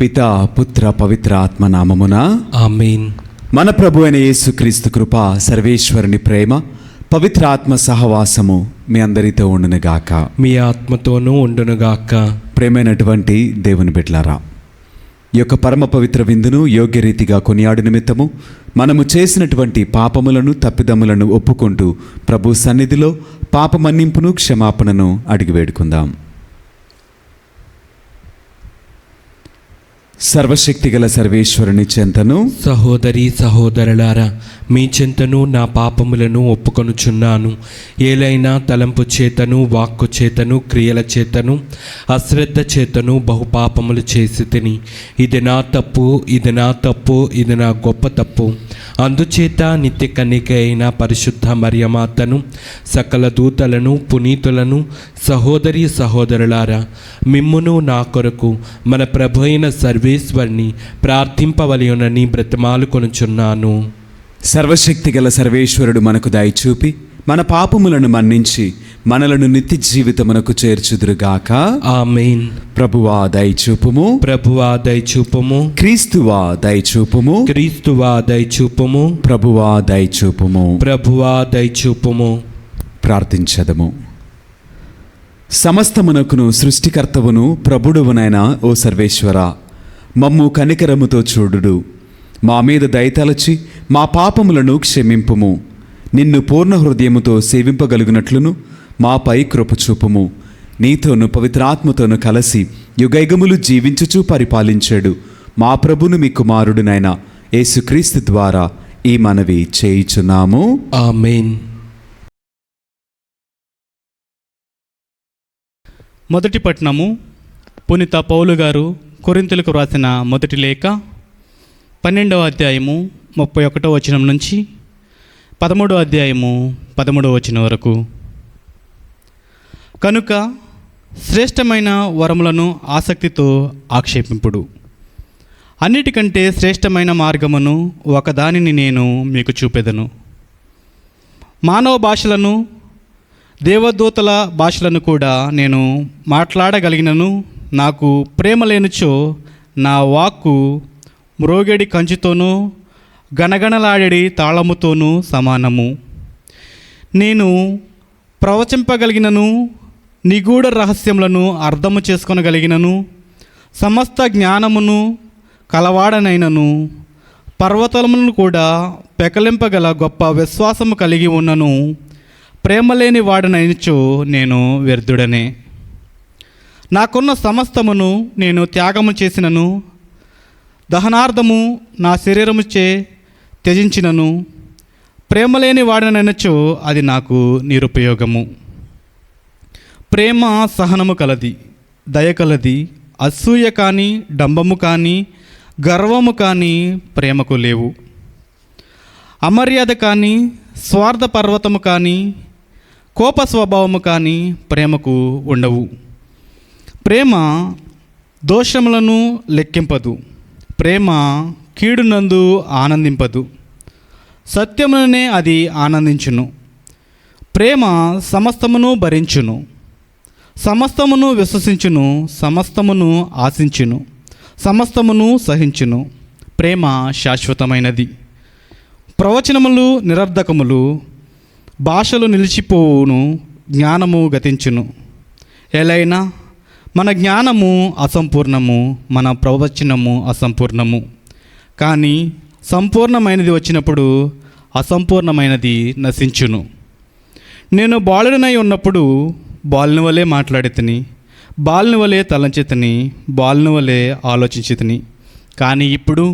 పితా పుత్ర పవిత్ర ఆత్మ నామమున ఆమేన్. మన ప్రభు అయిన యేసుక్రీస్తు కృప, సర్వేశ్వరుని ప్రేమ, పవిత్ర ఆత్మ సహవాసము మీ అందరితో ఉండునుగాక. మీ ఆత్మతోనూ ఉండునుగాక. ప్రేమైనటువంటి దేవుని బిడ్డలారా, ఈ యొక్క పరమ పవిత్ర విందును యోగ్య రీతిగా కొనియాడు నిమిత్తము మనము చేసినటువంటి పాపములను తప్పిదములను ఒప్పుకుంటూ ప్రభు సన్నిధిలో పాప మన్నింపును క్షమాపణను అడిగి వేడుకుందాం. సర్వశక్తిగల సర్వేశ్వరుని చెంతను సహోదరి సహోదరులారా, మీ చెంతను నా పాపములను ఒప్పుకొనుచున్నాను. ఏలైనా తలంపు చేతను, వాక్కు చేతను, క్రియల చేతను, అశ్రద్ధ చేతను బహుపాపములు చేసి తిని. ఇది నా తప్పు, ఇది నా తప్పు, ఇది నా గొప్ప తప్పు. అందుచేత నిత్య కన్యక అయిన పరిశుద్ధ మరియమాతను, సకల దూతలను, పునీతులను, సహోదరి సహోదరులారా, మిమ్మును నా కొరకు మన ప్రభు అయిన సర్వేశ్వరిని ప్రార్థింపవలయునని బ్రతిమాలు కొనుచున్నాను. సర్వశక్తిగల సర్వేశ్వరుడు మనకు దయచూపి మన పాపములను మన్నించి మనలను నిత్య జీవితమునకు చేర్చుదురుగాక. ఆమేన్. ప్రభువా దయచూపుము, ప్రభువా దయచూపుము, క్రీస్తువా దయచూపుము, క్రీస్తువా దయచూపుము, ప్రభువా దయచూపుము. ప్రభువా దయచూపుము. ప్రార్థించదము. సమస్తమునకును సృష్టికర్తవును ప్రభుడువునైన ఓ సర్వేశ్వర, మమ్ము కనికరముతో చూడుడు. మా మీద దయతలచి మా పాపములను క్షమింపుము. నిన్ను పూర్ణ హృదయముతో సేవింపగలుగునట్లును మాపై కృప చూపుము. నీతోను పవిత్రాత్మతోను కలసి యుగయుగములు జీవించుచూ పరిపాలించాడు మా ప్రభును మీ కుమారుడునైన యేసుక్రీస్తు ద్వారా ఈ మనవి చేయుచున్నాము. ఆమేన్. మొదటి పట్నము పునీత పౌలు గారు కొరింథీయులకు వ్రాసిన మొదటి లేఖ 12వ అధ్యాయము 31వ వచనం నుంచి 13వ అధ్యాయము 13వ వచనం వరకు. కనుక శ్రేష్టమైన వరములను ఆసక్తితో ఆక్షేపింపుడు. అన్నిటికంటే శ్రేష్టమైన మార్గమును ఒకదానిని నేను మీకు చూపెదను. మానవ భాషలను, దేవదూతల భాషలను కూడా నేను మాట్లాడగలిగినను నాకు ప్రేమ లేనిచో నా వాక్కు మ్రోగెడి కంచుతోనూ గణగణలాడెడి తాళముతోనూ సమానము. నేను ప్రవచింపగలిగినను, నిగూఢ రహస్యములను అర్థము చేసుకొనగలిగినను, సమస్త జ్ఞానమును కలవాడనైనను, పర్వతములను కూడా పెకలింపగల గొప్ప విశ్వాసము కలిగి ఉన్నను, ప్రేమ లేని వాడనైనచో నేను వ్యర్థుడనే. నాకున్న సమస్తమును నేను త్యాగము చేసినను, దహనార్థము నా శరీరముచే త్యజించినను, ప్రేమ లేని వాడనైనచో అది నాకు నిరుపయోగము. ప్రేమ సహనము కలది, దయ కలది, అసూయ కానీ, డంబము కానీ, గర్వము కానీ ప్రేమకు లేవు. అమర్యాద కానీ, స్వార్థ పర్వతము కానీ, కోప స్వభావము కానీ ప్రేమకు ఉండవు. ప్రేమ దోషములను లెక్కింపదు. ప్రేమ కీడునందు ఆనందింపదు, సత్యములనే అది ఆనందించును. ప్రేమ సమస్తమును భరించును, సమస్తమును విశ్వసించును, సమస్తమును ఆశించును, సమస్తమును సహించును. ప్రేమ శాశ్వతమైనది. ప్రవచనములు నిరర్ధకములు, భాషలు నిలిచిపోవును, జ్ఞానము గతించును. ఎలైనా మన జ్ఞానము అసంపూర్ణము, మన ప్రవచనము అసంపూర్ణము. కానీ సంపూర్ణమైనది వచ్చినప్పుడు అసంపూర్ణమైనది నశించును. నేను బాలుడనై ఉన్నప్పుడు బాలుని వలె మాట్లాడితిని, బాలుని వలె తలంచితిని, బాలుని వలె ఆలోచించితిని. కానీ ఇప్పుడు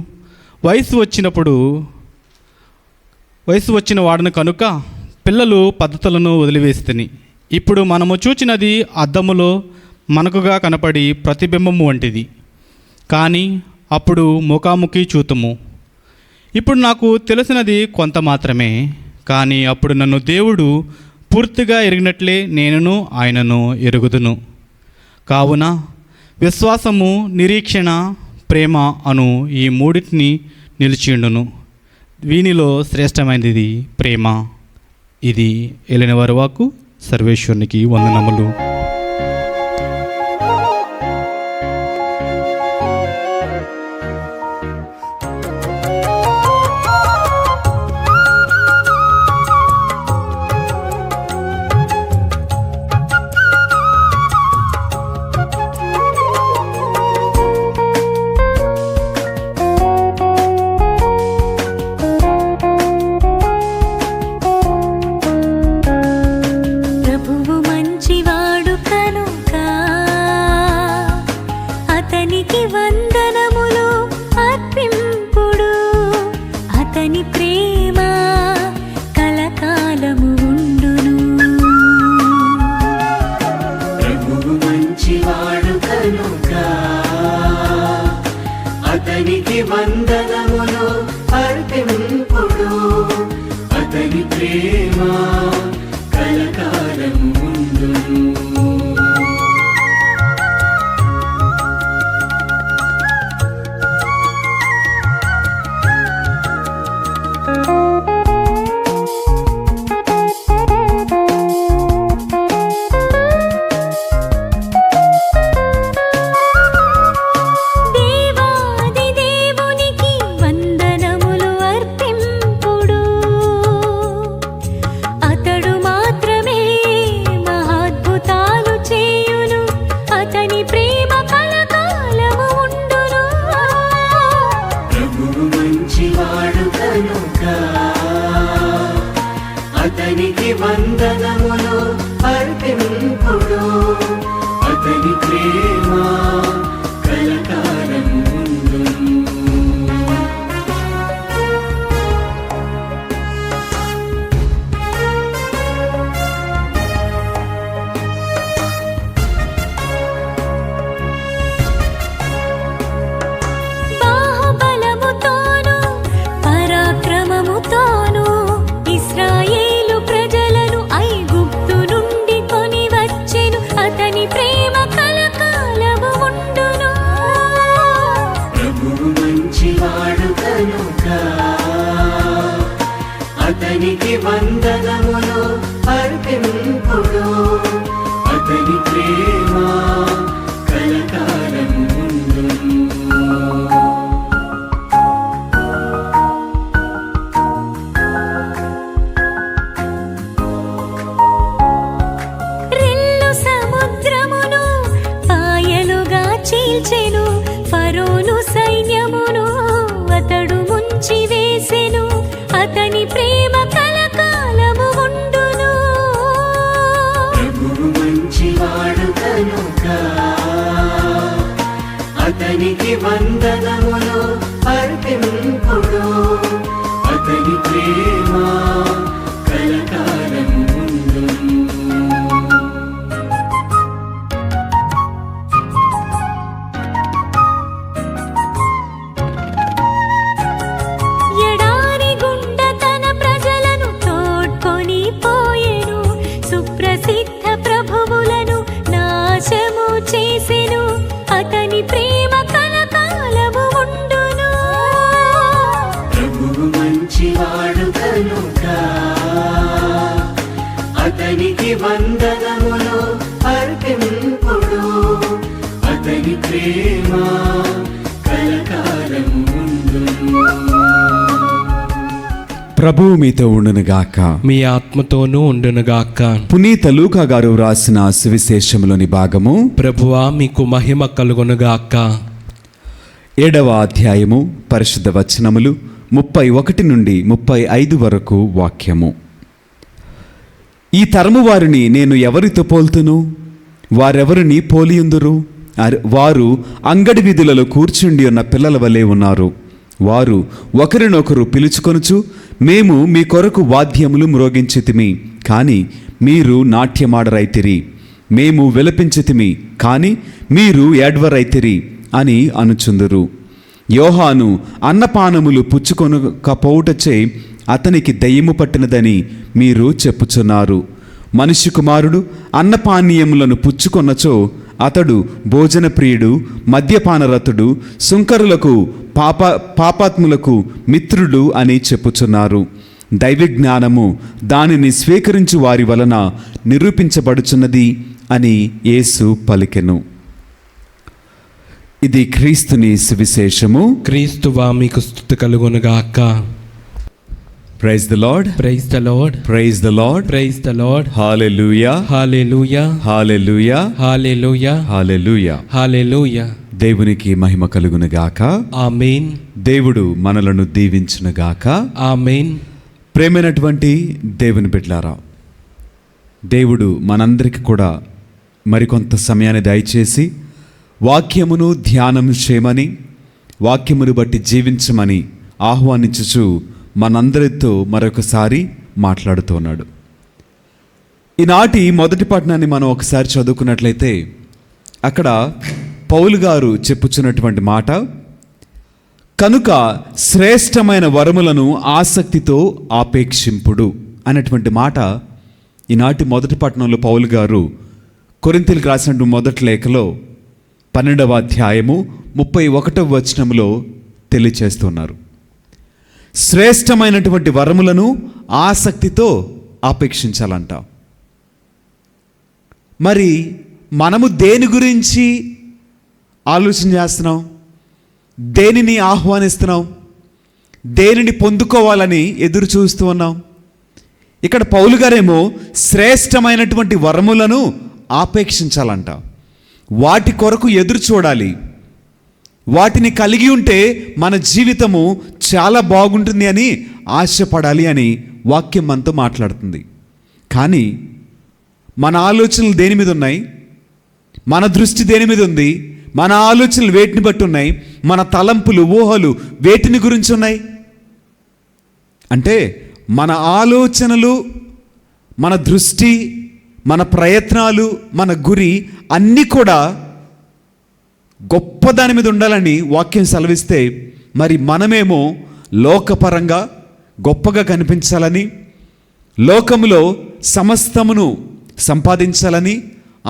వయసు వచ్చిన వాడును కనుక పిల్లలు పద్ధతులను వదిలివేస్తుని. ఇప్పుడు మనము చూచినది అద్దములో మనకుగా కనపడి ప్రతిబింబము వంటిది, కానీ అప్పుడు ముఖాముఖి చూతుము. ఇప్పుడు నాకు తెలిసినది కొంత మాత్రమే, కానీ అప్పుడు నన్ను దేవుడు పూర్తిగా ఎరిగినట్లే నేనును ఆయనను ఎరుగుదును. కావున విశ్వాసము, నిరీక్షణ, ప్రేమ అను ఈ మూడింటిని నిలిచిండును. వీనిలో శ్రేష్టమైనది ప్రేమ. ఇది ఏలిన వారి వాక్కు. సర్వేశ్వరునికి వందనములు. ప్రభువు మంచివాడు అతనికి వందనములు అర్పింపుడు, అతని ప్రేమ కలకాలము ఉండును. అతనికి వందనములు అర్పింపుడు, అతని ప్రేమ కలకాలము ఉండును. బాహుబలముతోను పరాక్రమముతోను ఇశ్రాయేలు ప్రజలను ఐగుప్తు నుండి కొని వచ్చెను, అతని ప్రేమ కలకాలము ఉండును. ప్రభువు మంచివాడు కనుక అతనికి వందనములు అర్పింపుడు, అతని ప్రేమ కలకాలము ఉండును. రెల్లు సముద్రమును పాయలుగా చీల్చెను, ఫరోను సైన్యమును అతడు ముంచి వేసెను, అతని ప్రేమ కలకాలము ఉండును. ప్రభువు మంచివాడు కనుక అతనికి వందనములు అర్పింపుడు, అతని ప్రేమ కలకాలము ఉండును. ఎడారి గుండ తన ప్రజలను తోడ్కొని పోయెను, సుప్రసిద్ధ ప్రభువులను నాశము చేసెను, అతని ప్రేమ కలకాలము ఉండును. ప్రభువు మంచివాడు కనుక అతనికి వందనములు అర్పింపుడు, అతని ప్రేమ కలకాలము ఉండును. ప్రభువు మీతో ఉండునుగాక. మీ ఆత్మతోనూ ఉండునుగాక. పునీత లూకా గారు వ్రాసిన సువిశేషములోని భాగము ప్రభువా మీకు మహిమ కలుగునుగాక. 7వ అధ్యాయము పరిశుద్ధ వచనములు 31 నుండి 35 వరకు వాక్యము. ఈ తరము వారిని నేను ఎవరితో పోల్తును? వారెవరిని పోలియుందురు? వారు అంగడి వీధులలో కూర్చుండి ఉన్న పిల్లల వలె ఉన్నారు. వారు ఒకరినొకరు పిలుచుకొనుచు, మేము మీ కొరకు వాద్యములు మ్రోగించితిమి, కానీ మీరు నాట్యమాడరైతిరి. మేము విలపించితిమి, కానీ మీరు ఏడ్వరైతిరి అని అనుచుందురు. యోహాను అన్నపానములు పుచ్చుకొనకపోవుటచే అతనికి దయ్యము పట్టినదని మీరు చెప్పుచున్నారు. మనిషి కుమారుడు అన్నపానీయములను పుచ్చుకొన్నచో అతడు భోజన ప్రియుడు, మద్యపానరతుడు, సుంకరులకు పాపాత్ములకు మిత్రుడు అని చెప్పుచున్నారు. దైవజ్ఞానము దానిని స్వీకరించు వారి వలన నిరూపించబడుచున్నది అని యేసు పలికెను. ఇది క్రీస్తుని సువిశేషము. క్రీస్తువా మీకు స్తుతి కలుగునుగాక. Praise the lord, praise the lord, praise the lord, praise the lord. Hallelujah, hallelujah, hallelujah, hallelujah, hallelujah. Hallelujah. దేవునికి మహిమ కలుగునుగాక. ఆమేన్, దేవుడు మనలను దీవించునుగాక. ఆమేన్. ప్రేమైనటువంటి దేవుని బిడ్డలారా, దేవుడు మనందరికీ కూడా మరికొంత సమయాన్ని దయచేసి వాక్యమును ధ్యానం చేయమని, వాక్యమును బట్టి జీవించమని ఆహ్వానించుచు మనందరితో మరొకసారి మాట్లాడుతున్నాడు. ఈనాటి మొదటి పట్టణాన్ని మనం ఒకసారి చదువుకున్నట్లయితే అక్కడ పౌలు గారు చెప్పుచున్నటువంటి మాట, కనుక శ్రేష్టమైన వరములను ఆసక్తితో ఆపేక్షింపుడు అన్నటువంటి మాట ఈనాటి మొదటి పట్టణంలో పౌలు గారు కొరింథీయులకు రాసిన మొదటి లేఖలో 12వ అధ్యాయము 31వ వచనంలో తెలియచేస్తున్నారు. శ్రేష్టమైనటువంటి వరములను ఆసక్తితో ఆపేక్షించాలంట. మరి మనము దేని గురించి ఆలోచన చేస్తున్నాం? దేనిని ఆహ్వానిస్తున్నాం? దేనిని పొందుకోవాలని ఎదురు చూస్తూ ఉన్నాం? ఇక్కడ పౌలు గారేమో శ్రేష్టమైనటువంటి వరములను ఆపేక్షించాలంట. వాటి కొరకు ఎదురు చూడాలి. వాటిని కలిగి ఉంటే మన జీవితము చాలా బాగుంటుంది అని ఆశపడాలి అని వాక్యం మనతో మాట్లాడుతుంది. కానీ మన ఆలోచనలు దేని మీద ఉన్నాయి? మన దృష్టి దేని మీద ఉంది? మన ఆలోచనలు వేటిని బట్టి ఉన్నాయి? మన తలంపులు, ఊహలు వేటిని గురించి ఉన్నాయి? అంటే మన ఆలోచనలు, మన దృష్టి, మన ప్రయత్నాలు, మన గురి అన్నీ కూడా గొప్ప దాని మీద ఉండాలని వాక్యం సెలవిస్తే, మరి మనమేమో లోకపరంగా గొప్పగా కనిపించాలని, లోకములో సమస్తమును సంపాదించాలని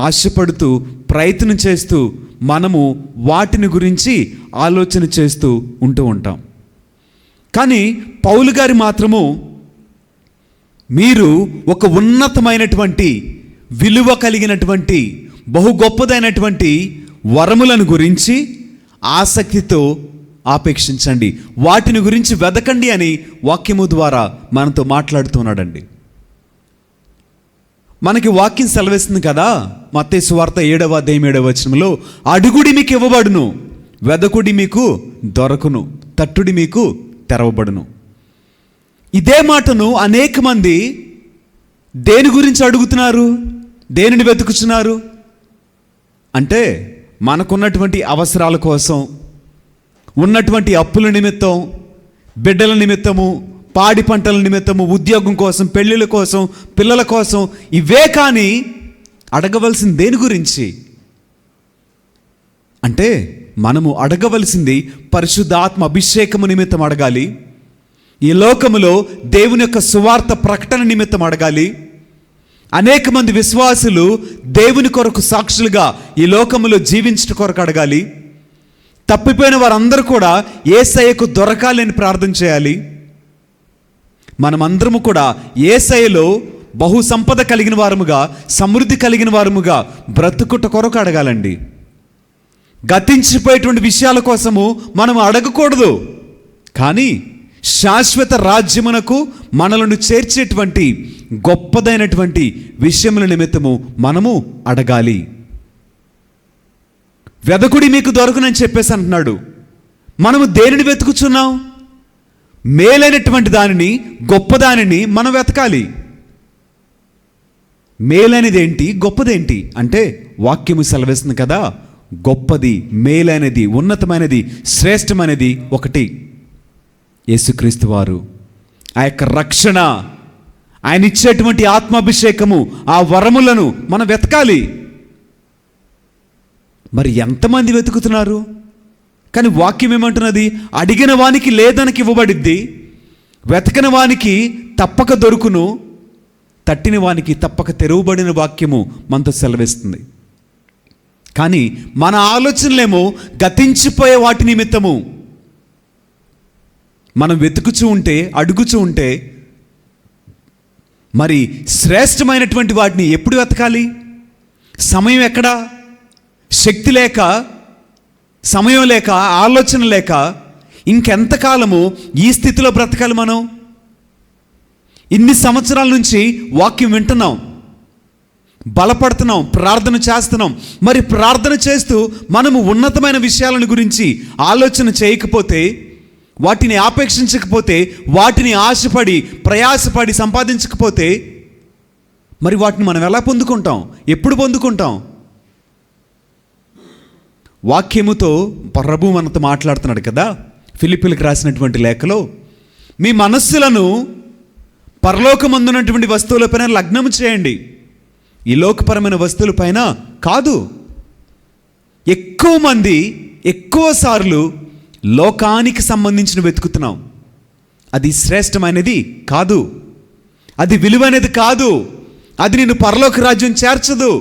ఆశపడుతూ ప్రయత్నం చేస్తూ మనము వాటిని గురించి ఆలోచన చేస్తూ ఉంటూ ఉంటాం. కానీ పౌలు గారి మాత్రము మీరు ఒక ఉన్నతమైనటువంటి విలువ కలిగినటువంటి బహు గొప్పదైనటువంటి వరములను గురించి ఆసక్తితో ఆపేక్షించండి, వాటిని గురించి వెదకండి అని వాక్యము ద్వారా మనతో మాట్లాడుతున్నాడండి. మనకి వాక్యం సెలవిస్తుంది కదా, మత్తయి సువార్త 7వ అధ్యాయం 7వ వచనంలో, అడుగుడి మీకు ఇవ్వబడును, వెదకుడి మీకు దొరకును, తట్టుడి మీకు తెరవబడును. ఇదే మాటను అనేక మంది దేని గురించి అడుగుతున్నారు? దేనిని వెతుకుతున్నారు? అంటే మనకున్నటువంటి అవసరాల కోసం, ఉన్నటువంటి అప్పుల నిమిత్తం, బిడ్డల నిమిత్తము, పాడి పంటల నిమిత్తము, ఉద్యోగం కోసం, పెళ్ళిళ్ళ కోసం, పిల్లల కోసం, ఇవే. కానీ అడగవలసింది దేని గురించి? అంటే మనము అడగవలసింది పరిశుద్ధాత్మ అభిషేకము నిమిత్తం అడగాలి. ఈ లోకములో దేవుని యొక్క సువార్త ప్రకటన నిమిత్తం అడగాలి. అనేక మంది విశ్వాసులు దేవుని కొరకు సాక్షులుగా ఈ లోకములో జీవించట కొరకు అడగాలి. తప్పిపోయిన వారందరూ కూడా యేసయ్యకు దొరకాలని ప్రార్థన చేయాలి. మనమందరము కూడా యేసయ్యలో బహు సంపద కలిగిన వారముగా, సమృద్ధి కలిగిన వారముగా బ్రతుకుట కొరకు అడగాలండి. గతించిపోయేటువంటి విషయాల కోసము మనం అడగకూడదు. కానీ శాశ్వత రాజ్యమునకు మనలను చేర్చేటువంటి గొప్పదైనటువంటి విషయముల నిమిత్తము మనము అడగాలి. వెదకుడి మీకు దొరకనని చెప్పేసి అంటున్నాడు. మనము దేనిని వెతుకుచున్నాం? మేలైనటువంటి దానిని, గొప్పదానిని మనం వెతకాలి. మేలైనది ఏంటి, గొప్పదేంటి అంటే వాక్యము సెలవిస్తుంది కదా, గొప్పది, మేలైనది, ఉన్నతమైనది, శ్రేష్టమైనది ఒకటి యేసుక్రీస్తు వారు. ఆ యొక్క రక్షణ, ఆయన ఇచ్చేటువంటి ఆత్మాభిషేకము, ఆ వరములను మనం వెతకాలి. మరి ఎంతమంది వెతుకుతున్నారు? కానీ వాక్యం ఏమంటున్నది? అడిగిన వానికి లేదనకి ఇవ్వబడిద్ది, వెతకని వానికి తప్పక దొరుకును, తట్టిన వానికి తప్పక తెరవబడిన వాక్యము మనతో సెలవిస్తుంది. కానీ మన ఆలోచనలేమో గతించిపోయే వాటి నిమిత్తము మనం వెతుకుచూ ఉంటే, అడుగుచూ ఉంటే, మరి శ్రేష్టమైనటువంటి వాటిని ఎప్పుడు వెతకాలి? సమయం ఎక్కడా? శక్తి లేక, సమయం లేక, ఆలోచన లేక ఇంకెంతకాలము ఈ స్థితిలో బ్రతకాలి? మనం ఇన్ని సంవత్సరాల నుంచి వాక్యం వింటున్నాం, బలపడుతున్నాం, ప్రార్థన చేస్తున్నాం. మరి ప్రార్థన చేస్తూ మనము ఉన్నతమైన విషయాలను గురించి ఆలోచన చేయకపోతే, వాటిని ఆపేక్షించకపోతే, వాటిని ఆశపడి ప్రయాసపడి సంపాదించకపోతే, మరి వాటిని మనం ఎలా పొందుకుంటాం? ఎప్పుడు పొందుకుంటాం? వాక్యముతో ప్రభు మనతో మాట్లాడుతున్నాడు కదా, ఫిలిప్పీలకు రాసినటువంటి లేఖలో, మీ మనస్సులను పరలోకమందున్నటువంటి వస్తువులపైన లగ్నము చేయండి, ఈ లోకపరమైన వస్తువులపైన కాదు. ఎక్కువ మంది ఎక్కువ సార్లు లోకానికి సంబంధించిన వెతుకుతున్నాం. అది శ్రేష్టమైనది కాదు, అది విలువైనది కాదు, అది నిన్ను పరలోక రాజ్యం చేర్చదు.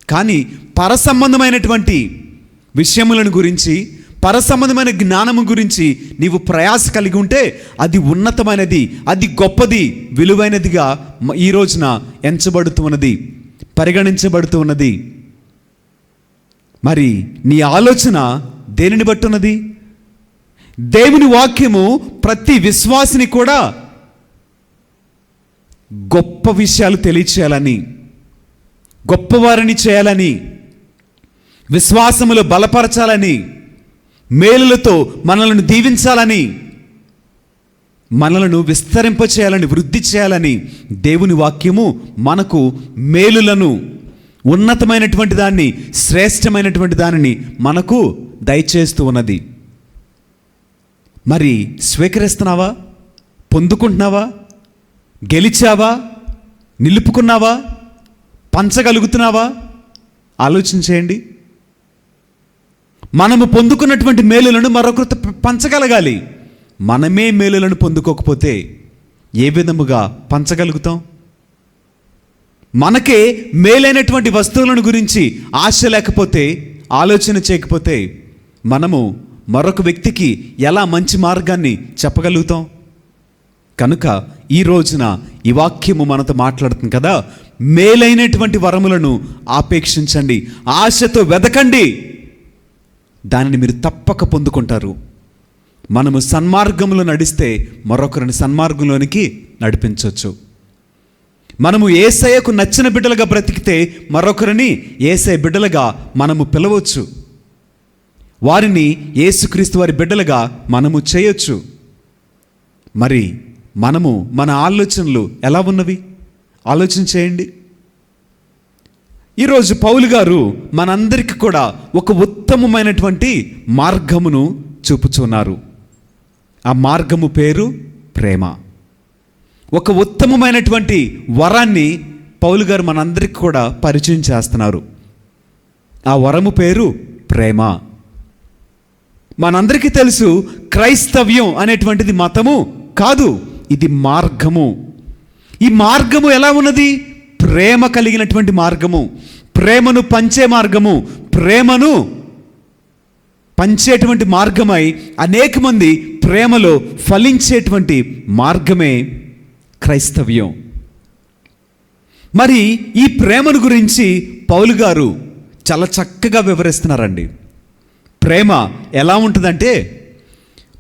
కానీ పరసంబంధమైనటువంటి విషయములను గురించి, పరసంబంధమైన జ్ఞానము గురించి నీవు ప్రయాస కలిగి ఉంటే అది ఉన్నతమైనది, అది గొప్పది, విలువైనదిగా ఈ రోజున ఎంచబడుతూ ఉన్నది, పరిగణించబడుతూ ఉన్నది. మరి నీ ఆలోచన దేనిని బట్టి ఉన్నది? దేవుని వాక్యము ప్రతి విశ్వాసిని కూడా గొప్ప విషయాలు తెలియచేయాలని, గొప్పవారిని చేయాలని, విశ్వాసములో బలపరచాలని, మేలులతో మనలను దీవించాలని, మనలను విస్తరింపచేయాలని, వృద్ధి చేయాలని దేవుని వాక్యము మనకు మేలులను, ఉన్నతమైనటువంటి దాన్ని, శ్రేష్టమైనటువంటి దానిని మనకు దయచేస్తూ ఉన్నది. మరి స్వీకరిస్తున్నావా? పొందుకుంటున్నావా? గెలిచావా? నిలుపుకున్నావా? పంచగలుగుతున్నావా? ఆలోచన చేయండి. మనము పొందుకున్నటువంటి మేలులను మరొకరితో పంచగలగాలి. మనమే మేలులను పొందుకోకపోతే ఏ విధముగా పంచగలుగుతాం? మనకే మేలైనటువంటి వస్తువులను గురించి ఆశ లేకపోతే, ఆలోచన చేయకపోతే మనము మరొక వ్యక్తికి ఎలా మంచి మార్గాన్ని చెప్పగలుగుతాం? కనుక ఈ రోజున ఈ వాక్యము మనతో మాట్లాడుతుంది కదా, మేలైనటువంటి వరములను ఆపేక్షించండి, ఆశతో వెదకండి, దానిని మీరు తప్పక పొందుకుంటారు. మనము సన్మార్గంలో నడిస్తే మరొకరిని సన్మార్గంలోనికి నడిపించవచ్చు. మనము యేసయ్యకు నచ్చిన బిడ్డలుగా బ్రతికితే మరొకరిని యేసయ్య బిడ్డలుగా మనము పిలవచ్చు. వారిని యేసుక్రీస్తు వారి బిడ్డలుగా మనము చేయొచ్చు. మరి మనము మన ఆలోచనలు ఎలా ఉన్నవి? ఆలోచన చేయండి. ఈరోజు పౌలు గారు మనందరికీ కూడా ఒక ఉత్తమమైనటువంటి మార్గమును చూపుచున్నారు. ఆ మార్గము పేరు ప్రేమ. ఒక ఉత్తమమైనటువంటి వరాన్ని పౌలు గారు మనందరికీ కూడా పరిచయం చేస్తున్నారు. ఆ వరము పేరు ప్రేమ. మనందరికీ తెలుసు, క్రైస్తవ్యం అనేటువంటిది మతము కాదు, ఇది మార్గము. ఈ మార్గము ఎలా ఉన్నది? ప్రేమ కలిగినటువంటి మార్గము, ప్రేమను పంచే మార్గము, ప్రేమను పంచేటువంటి మార్గమై అనేక మంది ప్రేమలో ఫలించేటువంటి మార్గమే క్రైస్తవ్యం. మరి ఈ ప్రేమను గురించి పౌలు గారు చాలా చక్కగా వివరిస్తున్నారండి. ప్రేమ ఎలా ఉంటుందంటే,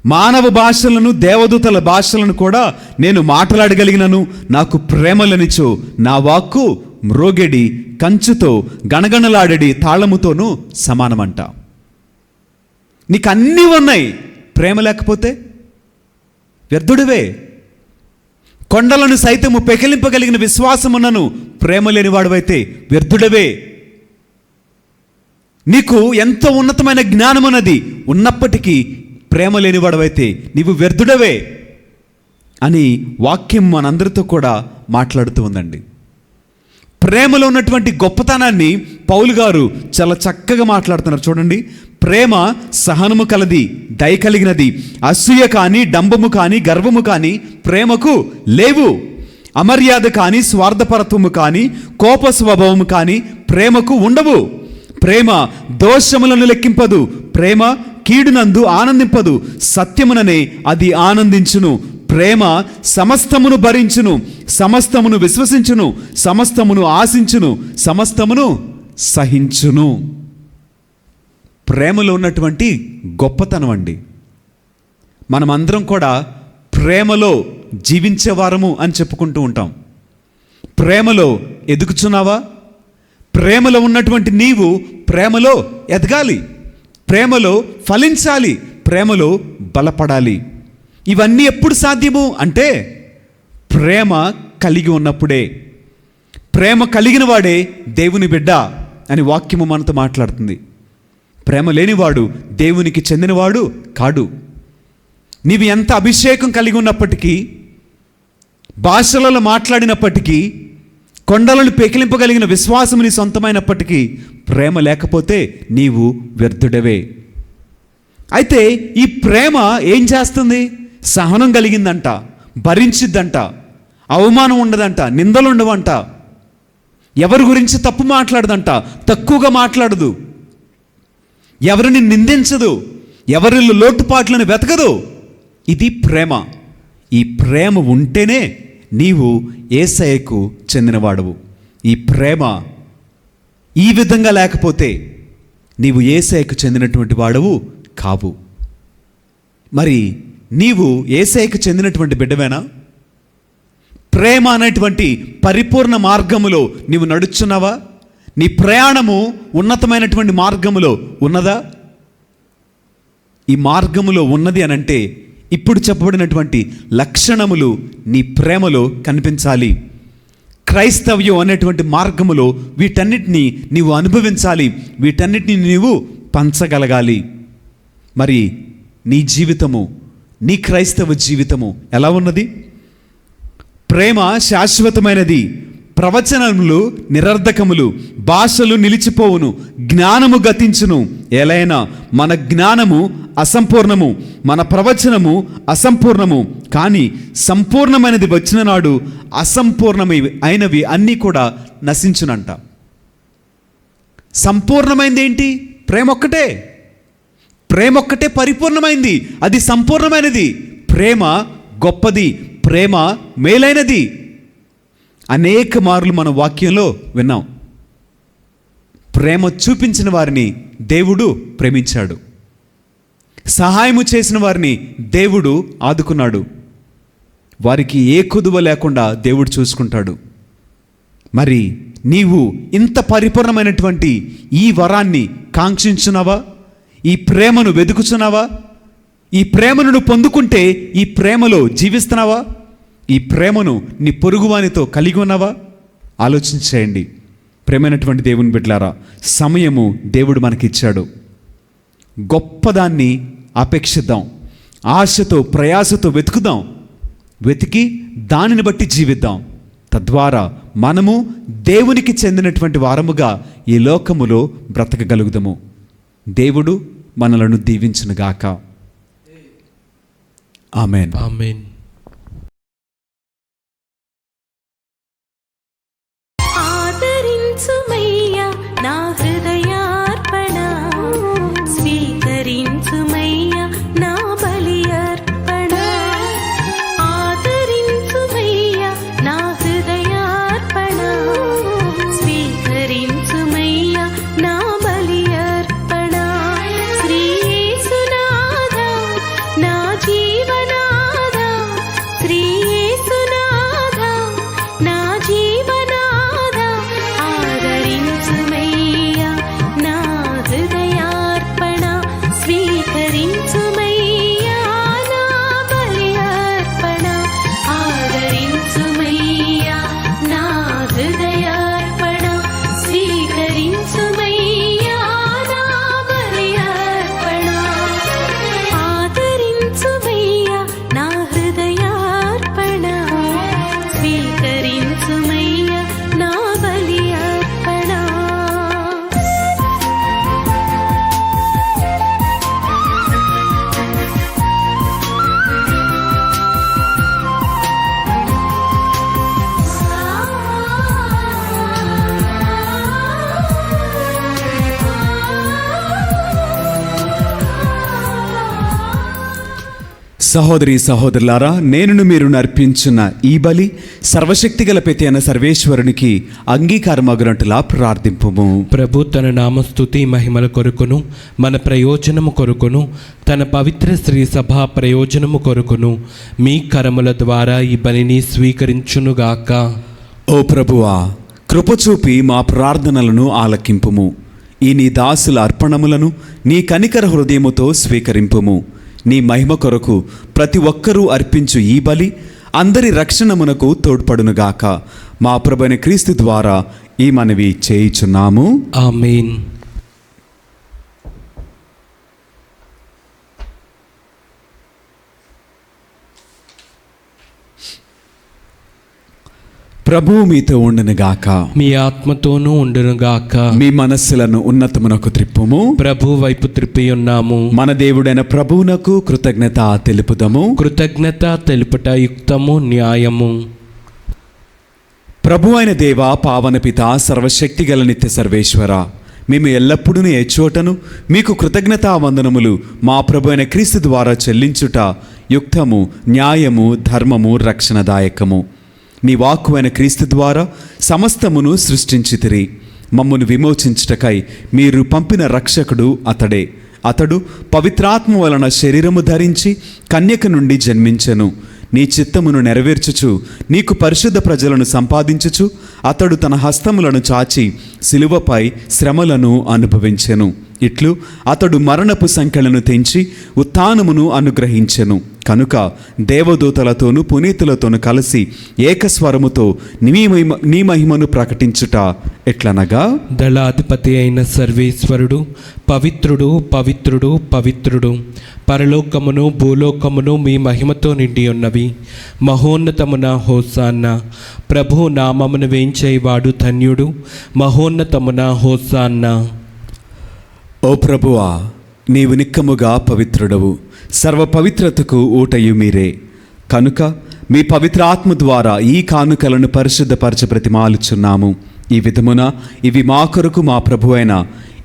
మానవ భాషలను, దేవదూతల భాషలను కూడా నేను మాట్లాడగలిగినను, నాకు ప్రేమలనిచో నా వాక్కు మ్రోగెడి కంచుతో గణగణలాడెడి తాళముతోనూ సమానమంట. నీకు అన్నీ ఉన్నాయి, ప్రేమ లేకపోతే వ్యర్థుడివే. కొండలను సైతము పెకిలింపగలిగిన విశ్వాసమున్నను ప్రేమ లేనివాడువైతే వ్యర్థుడవే. నీకు ఎంతో ఉన్నతమైన జ్ఞానం అన్నది ఉన్నప్పటికీ ప్రేమ లేనివాడవైతే నీవు వ్యర్థుడవే అని వాక్యం మనందరితో కూడా మాట్లాడుతూ ఉందండి. ప్రేమలో ఉన్నటువంటి గొప్పతనాన్ని పౌలు గారు చాలా చక్కగా మాట్లాడుతున్నారు. చూడండి, ప్రేమ సహనము కలది, దయ కలిగినది, అసూయ కానీ, డంబము కానీ, గర్వము కానీ ప్రేమకు లేవు. అమర్యాద కానీ, స్వార్థపరత్వము కానీ, కోప స్వభావము కానీ ప్రేమకు ఉండవు. ప్రేమ దోషములను లెక్కింపదు, ప్రేమ కీడునందు ఆనందింపదు, సత్యముననే అది ఆనందించును. ప్రేమ సమస్తమును భరించును, సమస్తమును విశ్వసించును, సమస్తమును ఆశించును, సమస్తమును సహించును. ప్రేమలో ఉన్నటువంటి గొప్పతనం అండి. మనమందరం కూడా ప్రేమలో జీవించేవారము అని చెప్పుకుంటూ ఉంటాం. ప్రేమలో ఎదుగుచున్నావా? ప్రేమలో ఉన్నటువంటి నీవు ప్రేమలో ఎదగాలి, ప్రేమలో ఫలించాలి, ప్రేమలో బలపడాలి. ఇవన్నీ ఎప్పుడు సాధ్యము అంటే ప్రేమ కలిగి ఉన్నప్పుడే. ప్రేమ కలిగిన వాడే దేవుని బిడ్డ అని వాక్యము మనతో మాట్లాడుతుంది. ప్రేమ లేనివాడు దేవునికి చెందినవాడు కాడు. నీవు ఎంత అభిషేకం కలిగి ఉన్నప్పటికీ, భాషలలో మాట్లాడినప్పటికీ, కొండలను పెకిలింపగలిగిన విశ్వాసము నీ సొంతమైనప్పటికీ ప్రేమ లేకపోతే నీవు వ్యర్థుడవే. అయితే ఈ ప్రేమ ఏం చేస్తుంది? సహనం కలిగిందంట, భరించిద్దంట, అవమానం ఉండదంట, నిందలు ఉండవంట, ఎవరి గురించి తప్పు మాట్లాడదంట, తక్కువగా మాట్లాడదు, ఎవరిని నిందించదు, ఎవరి లోటుపాట్లను వెతకదు. ఇది ప్రేమ. ఈ ప్రేమ ఉంటేనే నీవు యేసయ్యకు చెందినవాడవు. ఈ ప్రేమ ఈ విధంగా లేకపోతే నీవు యేసయ్యకు చెందినటువంటి వాడవు కావు. మరి నీవు యేసయ్యకు చెందినటువంటి బిడ్డవేనా? ప్రేమ అనేటువంటి పరిపూర్ణ మార్గములో నీవు నడుచున్నావా? నీ ప్రయాణము ఉన్నతమైనటువంటి మార్గములో ఉన్నదా? ఈ మార్గములో ఉన్నది అనంటే ఇప్పుడు చెప్పబడినటువంటి లక్షణములు నీ ప్రేమలో కనిపించాలి. క్రైస్తవ్యం అనేటువంటి మార్గములో వీటన్నిటినీ నీవు అనుభవించాలి, వీటన్నిటిని నీవు పంచగలగాలి. మరి నీ జీవితము, నీ క్రైస్తవ జీవితము ఎలా ఉన్నది? ప్రేమ శాశ్వతమైనది, ప్రవచనములు నిరర్ధకములు, భాషలు నిలిచిపోవును, జ్ఞానము గతించును. ఎలైనా మన జ్ఞానము అసంపూర్ణము, మన ప్రవచనము అసంపూర్ణము, కానీ సంపూర్ణమైనది వచ్చిన నాడు అయినవి అన్నీ కూడా నశించునంట. సంపూర్ణమైనది ఏంటి? ప్రేమ ఒక్కటే. ప్రేమ ఒక్కటే పరిపూర్ణమైంది, అది సంపూర్ణమైనది. ప్రేమ గొప్పది, ప్రేమ మేలైనది. అనేక మార్లు మన వాక్యంలో విన్నాం. ప్రేమ చూపించిన వారిని దేవుడు ప్రేమించాడు, సహాయము చేసిన వారిని దేవుడు ఆదుకున్నాడు, వారికి ఏ కుదువ లేకుండా దేవుడు చూసుకుంటాడు. మరి నీవు ఇంత పరిపూర్ణమైనటువంటి ఈ వరాన్ని కాంక్షించున్నావా? ఈ ప్రేమను వెతుకుచున్నావా? ఈ ప్రేమను నువ్వు పొందుకుంటే ఈ ప్రేమలో జీవిస్తున్నావా? ఈ ప్రేమను నీ పొరుగువానితో కలిగి ఉన్నావా? ఆలోచించేయండి. ప్రేమైనటువంటి దేవుని బిడ్డలారా, సమయము దేవుడు మనకిచ్చాడు. గొప్పదాన్ని అపేక్షిద్దాం, ఆశతో ప్రయాసతో వెతుకుదాం, వెతికి దానిని బట్టి జీవిద్దాం. తద్వారా మనము దేవునికి చెందినటువంటి వారముగా ఈ లోకములో బ్రతకగలుగుదాము. దేవుడు మనలను దీవించునుగాక. ఆమేన్. ఆమేన్. ఆదరించుమయ్యా నా హృదయార్పణ, స్వీకరించుమయ్యా నా బలి అర్పణ. ఆదరించుమయ్యా నా హృదయార్పణ, స్వీకరించుమయ్యా నా బలి అర్పణ. శ్రీ యేసునాథా నా జీవనాథా, శ్రీ యేసునాథా నా జీవనాథా, ఆదరించుమయ్యా నా హృదయార్పణ, స్వీకరించుమయ్యా నా బలి అర్పణ. ఆదరించుమయ్యా నా హృదయార్పణ, స్వీకరించుమయ్యా నా బలి అర్పణ. ఆదరించుమయ్యా నా హృదయార్పణ, స్వీకరించుమయ్యా నా బలి అర్పణ. సహోదరి సహోదరులారా, నేనును మీరు నర్పించున్న ఈ బలి సర్వశక్తిగల పెతి అయిన సర్వేశ్వరునికి అంగీకారమగునట్టులా ప్రార్థింపుము. ప్రభు తన నామస్తుతి మహిమల కొరకును, మన ప్రయోజనము కొరకును, తన పవిత్ర శ్రీ సభ ప్రయోజనము కొరకును మీ కరముల ద్వారా ఈ బలిని స్వీకరించునుగాక. ఓ ప్రభువా, కృపచూపి మా ప్రార్థనలను ఆలకింపుము. ఈ నీ దాసుల అర్పణములను నీ కనికర హృదయముతో స్వీకరింపుము. నీ మహిమ కొరకు ప్రతి ఒక్కరూ అర్పించు ఈ బలి అందరి రక్షణమునకు తోడ్పడునుగాక. మా ప్రభువైన క్రీస్తు ద్వారా ఈ మనవి చేయుచున్నాము. ఆమేన్. ప్రభువు మీతో ఉండునుగాక. మీ ఆత్మతోనూ ఉండునుగాక. మీ మనస్సులను ఉన్నతమునకు త్రిప్పుము. ప్రభు వైపు త్రిప్పి ఉన్నాము. మన దేవుడైన ప్రభువునకు కృతజ్ఞత తెలుపుదము. కృతజ్ఞత తెలుపుట యుక్తము, న్యాయము. ప్రభు అయిన దేవ, పావన పిత, సర్వశక్తి గల నిత్య సర్వేశ్వర, మేము ఎల్లప్పుడూ ఏ చోటను మీకు కృతజ్ఞతా వందనములు మా ప్రభు అయిన క్రీస్తు ద్వారా చెల్లించుట యుక్తము, న్యాయము, ధర్మము, రక్షణదాయకము. నీ వాక్కు అయిన క్రీస్తు ద్వారా సమస్తమును సృష్టించితిరి. మమ్మను విమోచించుటకై మీరు పంపిన రక్షకుడు అతడే. అతడు పవిత్రాత్మ వలన శరీరము ధరించి కన్యక నుండి జన్మించెను. నీ చిత్తమును నెరవేర్చుచు నీకు పరిశుద్ధ ప్రజలను సంపాదించుచు అతడు తన హస్తములను చాచి సిలువపై శ్రమలను అనుభవించెను. ఇట్లు అతడు మరణపు సంఖ్యలను తెంచి ఉత్థానమును అనుగ్రహించెను. కనుక దేవదూతలతోనూ పునీతులతోనూ కలిసి ఏకస్వరముతో నీ మహిమను ప్రకటించుట ఎట్లనగా, దళాధిపతి అయిన సర్వేశ్వరుడు పవిత్రుడు, పవిత్రుడు, పవిత్రుడు. పరలోకమును భూలోకమును మీ మహిమతో నిండి ఉన్నవి. మహోన్నతమున హోసాన్న. ప్రభు నామమును వేంచేవాడు ధన్యుడు. మహోన్నతమున హోసాన్న. ఓ ప్రభువా, నీవు నిక్కముగా పవిత్రుడవు. సర్వ పవిత్రతకు ఊటయు మీరే. కనుక మీ పవిత్ర ఆత్మ ద్వారా ఈ కానుకలను పరిశుద్ధపరచ ప్రతిమాలుచున్నాము. ఈ విధమున ఇవి మా కొరకు మా ప్రభువైన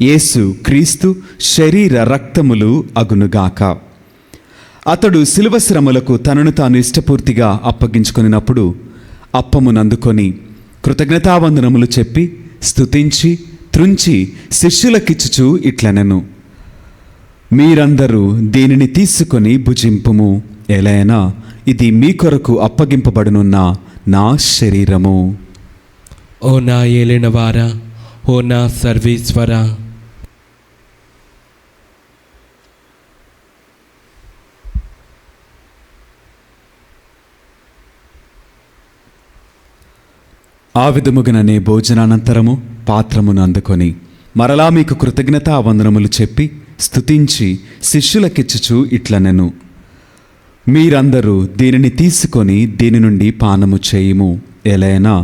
యేసు క్రీస్తు శరీర రక్తములు అగునుగాక. అతడు శిలువ శ్రమలకు తనను తాను ఇష్టపూర్తిగా అప్పగించుకొనినప్పుడు అప్పమునందుకొని కృతజ్ఞతావందనములు చెప్పి స్తుతించి త్రుంచి శిష్యులకిచ్చుచు ఇట్లనెను, మీరందరూ దీనిని తీసుకొని భుజింపుము. ఎలైనా ఇది మీ కొరకు అప్పగింపబడునున్న నా శరీరము. ఓ నా ఏలినవారా, ఓ నా సర్వేశ్వరా, ఆ విధముగననే భోజనానంతరము పాత్రమును అందుకొని మరలా మీకు కృతజ్ఞతా వందనములు చెప్పి స్తుతించి శిష్యులకిచ్చుచు ఇట్లనెను, మీరందరూ దీనిని తీసుకొని దీని నుండి పానము చేయుము. ఎలైనా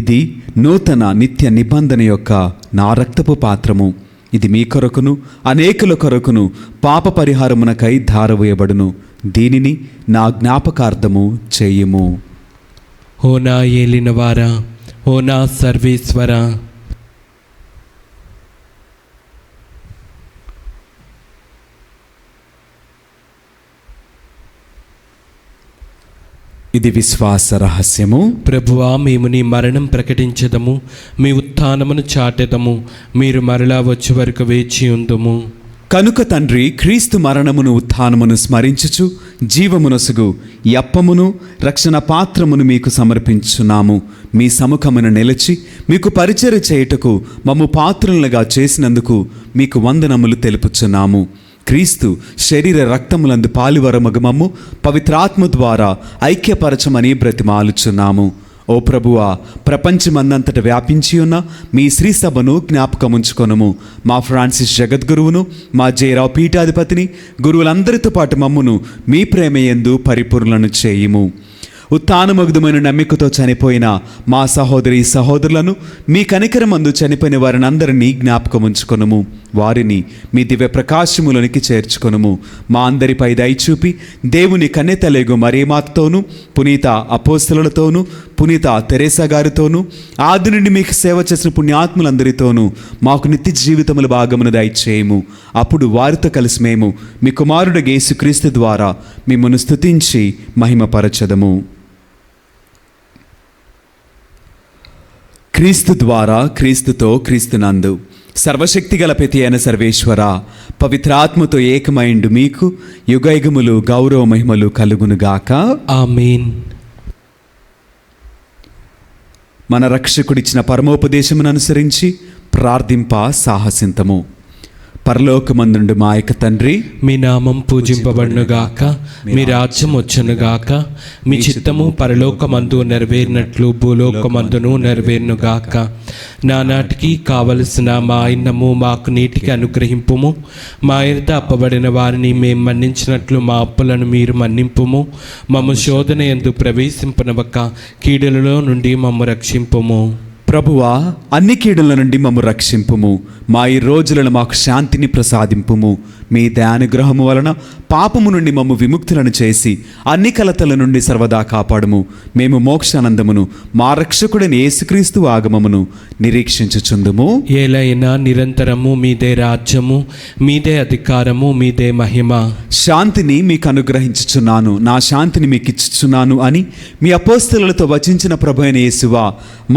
ఇది నూతన నిత్య నిబంధన యొక్క నా రక్తపు పాత్రము. ఇది మీ కొరకును అనేకుల కొరకును పాప పరిహారమునకై ధారవేయబడును. దీనిని నా జ్ఞాపకార్థము చేయుము. ఓ నా ఏలినవారా, ఓ నా సర్వేశ్వరా, ఇది విశ్వాస రహస్యము. ప్రభువా, మేము నీ మరణం ప్రకటించదము, మీ ఉత్థానమును చాటెదము. మీరు మరలా వచ్చే వరకు వేచి ఉందుము. కనుక తండ్రి, క్రీస్తు మరణమును ఉత్థానమును స్మరించుచు జీవమునసుగు ఈ అప్పమును రక్షణ పాత్రమును మీకు సమర్పించున్నాము. మీ సముఖమును నిలిచి మీకు పరిచర్య చేయుటకు మమ్ము పాత్రులుగా చేసినందుకు మీకు వందనములు తెలుపుచున్నాము. క్రీస్తు శరీర రక్తములందు పాలువరమగమము పవిత్రాత్మ ద్వారా ఐక్యపరచమని బ్రతిమాలుచున్నాము. ఓ ప్రభువా, ప్రపంచమందంతట వ్యాపించి ఉన్న మీ శ్రీ సభను జ్ఞాపకముంచుకొనుము. మా ఫ్రాన్సిస్ జగద్గురువును, మా జయరావు పీఠాధిపతిని, గురువులందరితో పాటు మమ్మును మీ ప్రేమయందు పరిపూర్ణలను చేయుము. ఉత్థానమగ్ధమైన నమ్మికతో చనిపోయిన మా సహోదరి సహోదరులను, మీ కనికరమందు చనిపోయిన వారిని అందరినీ జ్ఞాపకముంచుకొనుము. వారిని మీ దివ్య ప్రకాశములోనికి చేర్చుకొనుము. మా అందరిపై దయచూపి దేవుని కన్యతలేగు మరియమాతతోనూ, పునీత అపోస్తలులతోనూ, పునీత తెరేసా గారితోనూ, ఆది నుండి మీకు సేవ చేసిన పుణ్యాత్ములందరితోనూ మాకు నిత్య జీవితముల భాగమును దయచేయము. అప్పుడు వారితో కలిసి మేము మీ కుమారుడు యేసుక్రీస్తు ద్వారా మిమ్మల్ని స్తుతించి మహిమపరచదము. క్రీస్తు ద్వారా, క్రీస్తుతో, క్రీస్తునందు సర్వశక్తిగల ప్రతి అయిన సర్వేశ్వర, పవిత్రాత్మతో ఏకమైండు మీకు యుగయుగములు గౌరవ మహిమలు కలుగునుగాక. ఆమేన్. మన రక్షకుడిచ్చిన పరమోపదేశమును అనుసరించి ప్రార్థింప సాహసింతము. పరలోకమందుండు మా యొక్క తండ్రి, మీ నామం పూజింపబడునుగాక, మీ రాజ్యం వచ్చునుగాక, మీ చిత్తము పరలోకమందు నెరవేరినట్లు భూలోకమందును నెరవేరునుగాక. నానాటికి కావలసిన మా అన్నము మాకు నీటికి అనుగ్రహింపుము. మా ఎదుట అప్పబడిన వారిని మేము మన్నించినట్లు మా అప్పులను మీరు మన్నింపుము. మమ్ము శోధన యందు ప్రవేశింపనవక కీడులలో నుండి మమ్ము రక్షింపుము. ప్రభువా, అన్ని కీడుల నుండి మమ్ము రక్షింపుము. మా ఈ రోజులను మాకు శాంతిని ప్రసాదింపుము. మీ దయానుగ్రహము వలన పాపము నుండి మమ్ము విముక్తులను చేసి అన్ని కలతల నుండి సర్వదా కాపాడుము. మేము మోక్షానందమును మా రక్షకుడైన యేసుక్రీస్తు ఆగమమును నిరీక్షించుచుందుము. ఏలైనా నిరంతరము మీదే రాజ్యము, మీదే అధికారము, మీదే మహిమ. శాంతిని మీకు అనుగ్రహించుచున్నాను, నా శాంతిని మీకు ఇచ్చుచున్నాను అని మీ అపోస్తలులతో వచించిన ప్రభు అయిన యేసువా,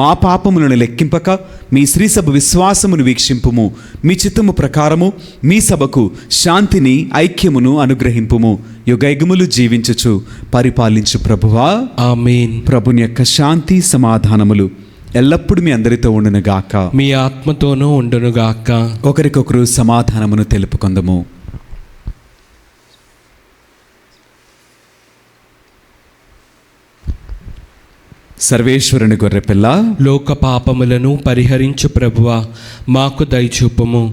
మా పాపములను లెక్కింపక మీ శ్రీసభ విశ్వాసమును వీక్షింపుము. మీ చిత్తము ప్రకారము మీ సభకు శాంతిని ఐక్యమును అనుగ్రహింపుము. యుగయుగములు జీవించుచు పరిపాలించు ప్రభువా, ఆమేన్. ప్రభుని యొక్క శాంతి సమాధానములు ఎల్లప్పుడూ మీ అందరితో ఉండునుగాక, మీ ఆత్మతోనూ ఉండునుగాక. ఒకరికొకరు సమాధానమును తెలుపుకొందము. సర్వేశ్వరుని గొర్రెపిల్ల, లోక పాపములను పరిహరించు ప్రభువా, మాకు దయచూపుము.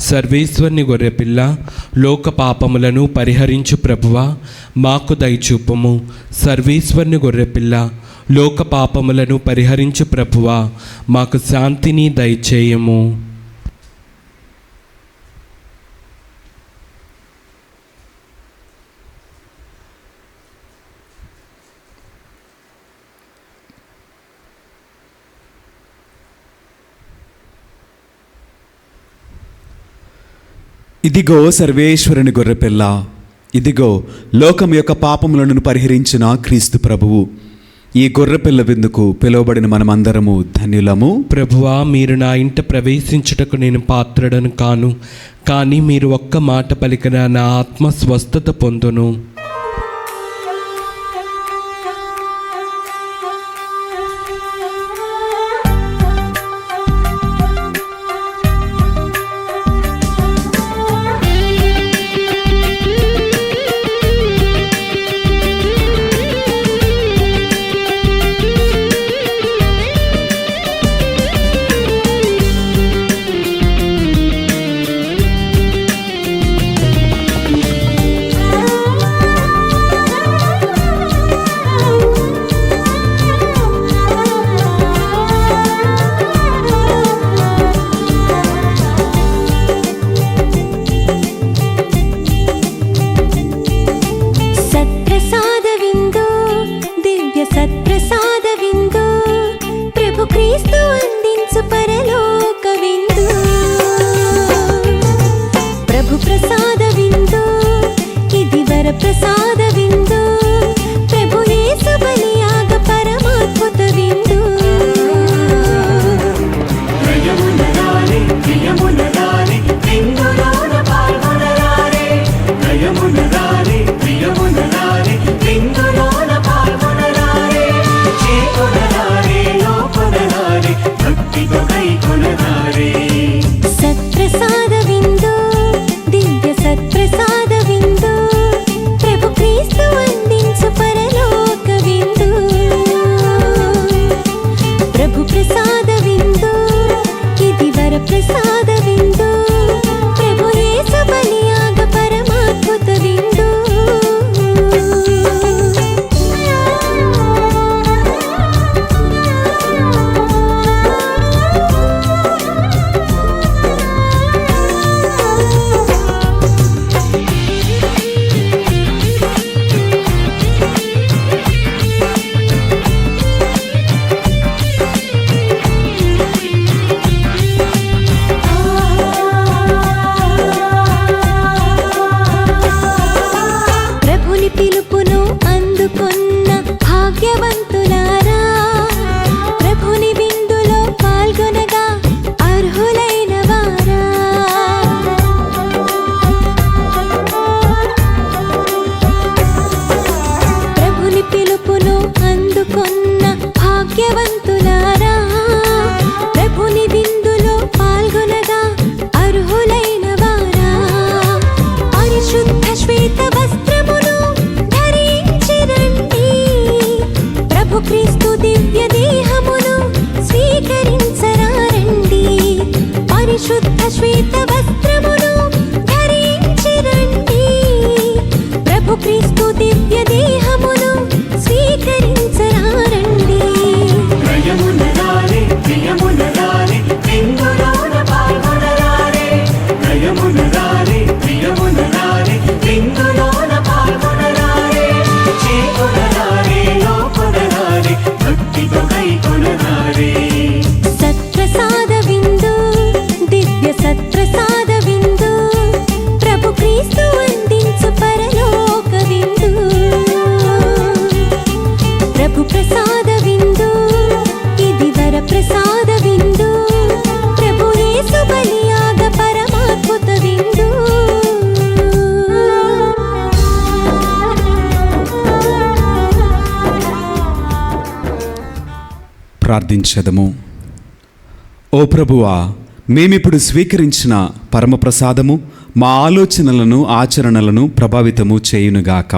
సర్వేశ్వరుని గొర్రెపిల్ల, లోక పాపములను పరిహరించు ప్రభువా, మాకు దయచూపుము. సర్వేశ్వరుని గొర్రెపిల్ల, లోక పాపములను పరిహరించు ప్రభువా, మాకు శాంతిని దయచేయము. ఇదిగో సర్వేశ్వరుని గొర్రెపిల్ల, ఇదిగో లోకం యొక్క పాపములను పరిహరించిన క్రీస్తు ప్రభువు. ఈ గొర్రెపిల్ల విందుకు పిలువబడిన మనమందరము ధన్యులము. ప్రభువా, మీరు నా ఇంట ప్రవేశించుటకు నేను పాత్రుడను కాను, కానీ మీరు ఒక్క మాట పలికిన నా ఆత్మ స్వస్థత పొందును. ప్రభుని విందులో పాల్గొనగా అర్హులైన వారా. ప్రార్థించదము. ఓ ప్రభువా, మేమిప్పుడు స్వీకరించిన పరమప్రసాదము మా ఆలోచనలను ఆచరణలను ప్రభావితము చేయునుగాక.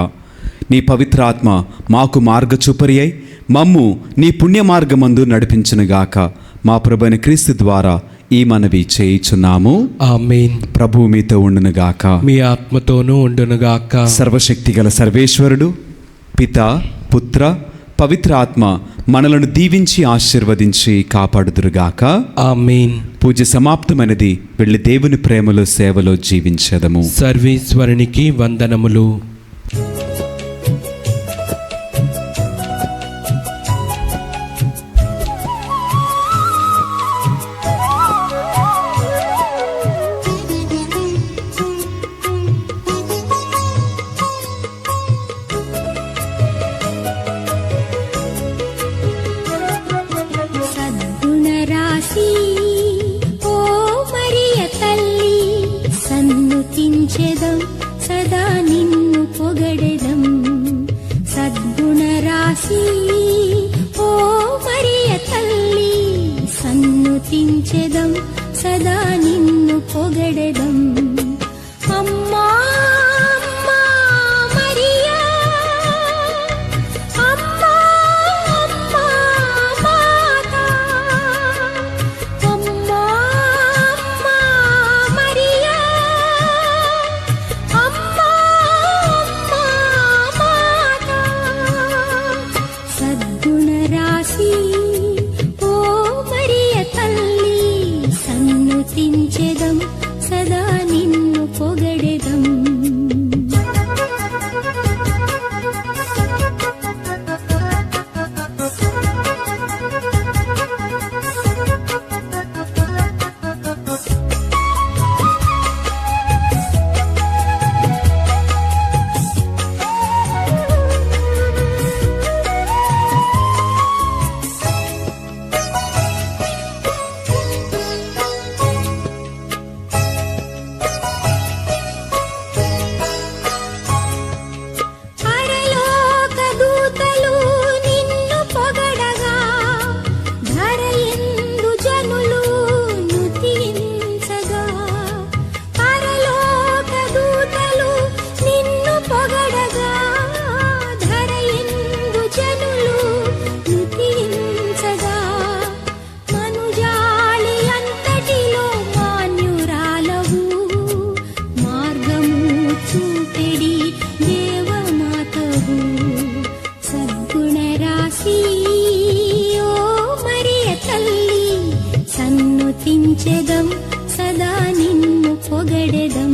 నీ పవిత్రాత్మ మాకు మార్గచూపరి అయి మమ్ము నీ పుణ్య మార్గమందు నడిపించునుగాక. మా ప్రభువైన క్రీస్తు ద్వారా ఈ మనవి చేయుచున్నాము. ఆమేన్. ప్రభువు మీతో ఉండునుగాక. మీ ఆత్మతోనూ ఉండునుగాక. సర్వశక్తిగల సర్వేశ్వరుడు పిత, పుత్ర, పవిత్ర ఆత్మ మనలను దీవించి ఆశీర్వదించి కాపాడుదురుగాక. ఆమేన్. పూజ సమాప్తమైనది. వెళ్ళి దేవుని ప్రేమలో సేవలో జీవించదము. సర్వేశ్వరునికి వందనములు. సద్గుణరాశి ఓ మరియ తల్లి, సన్నుతించెదం సదా నిన్ను పొగడెదం. సద్గుణరాశి ఓ మరియ తల్లి, సన్నుతించెదం సదా నిన్ను పొగడెదం. అమ్మా అమ్మా మరియా, అమ్మా అమ్మా మాతా, అమ్మా అమ్మా మరియా, అమ్మా అమ్మా మాతా. సద్గుణరాశి ఓ మరియ తల్లి, సన్నుతించెదం సదా నిన్ను పొగడెదం. పరలోక దూతలు నిన్ను పొగడగా, ధరయందు జనులు నుతించగా. పరలోక దూతలు నిన్ను పొగడగా, ధరయందు జనులు నుతించగా. మనుజాళి అంతటిలో మాన్యురాలవు, మార్గము చూపెడి దేవమాతవు. సద్గుణరాశి ఓ మరియ తల్లి, సన్నుతించెదం సదా నిన్ను పొగడెదం.